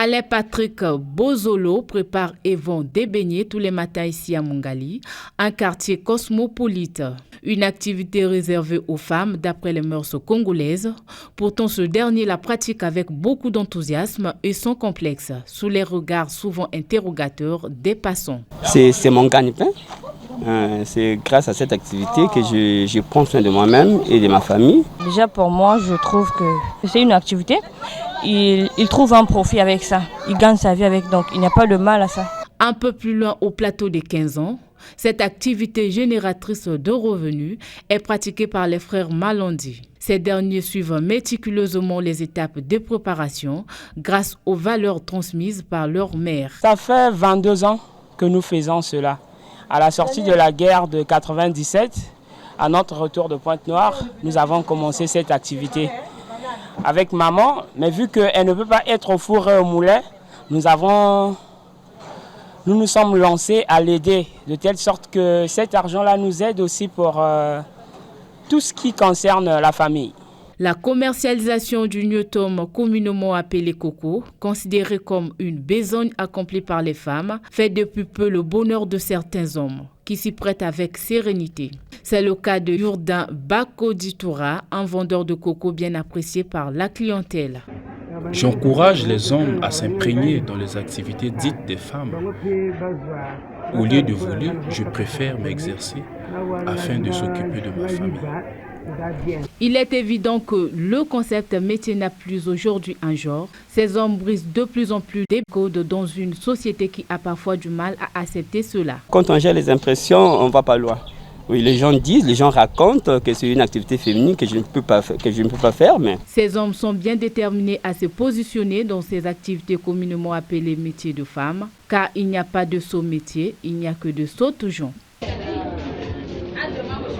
Alain Patrick Bozolo prépare et vend des beignets tous les matins ici à Mongali, un quartier cosmopolite. Une activité réservée aux femmes d'après les mœurs congolaises. Pourtant, ce dernier la pratique avec beaucoup d'enthousiasme et sans complexe, sous les regards souvent interrogateurs des passants. C'est mon gagne-pain. C'est grâce à cette activité que je prends soin de moi-même et de ma famille. Déjà pour moi, je trouve que c'est une activité. Il trouve un profit avec ça. Il gagne sa vie avec, donc il n'y a pas de mal à ça. Un peu plus loin au plateau des 15 ans, cette activité génératrice de revenus est pratiquée par les frères Malandi. Ces derniers suivent méticuleusement les étapes de préparation grâce aux valeurs transmises par leur mère. Ça fait 22 ans que nous faisons cela. À la sortie de la guerre de 97, à notre retour de Pointe-Noire, nous avons commencé cette activité avec maman. Mais vu qu'elle ne peut pas être au four et au moulin, nous nous sommes lancés à l'aider, de telle sorte que cet argent-là nous aide aussi pour tout ce qui concerne la famille. La commercialisation du newtom, communément appelé coco, considéré comme une besogne accomplie par les femmes, fait depuis peu le bonheur de certains hommes qui s'y prêtent avec sérénité. C'est le cas de Jourdain Bakoditoura, un vendeur de coco bien apprécié par la clientèle. J'encourage les hommes à s'imprégner dans les activités dites des femmes. Au lieu de voler, je préfère m'exercer afin de s'occuper de ma famille. Il est évident que le concept métier n'a plus aujourd'hui un genre. Ces hommes brisent de plus en plus des codes dans une société qui a parfois du mal à accepter cela. Quand on gère les impressions, on ne va pas loin. Oui, les gens racontent que c'est une activité féminine que je ne peux pas faire. Mais... Ces hommes sont bien déterminés à se positionner dans ces activités communément appelées métiers de femmes, car il n'y a pas de saut métier, il n'y a que de saut toujours.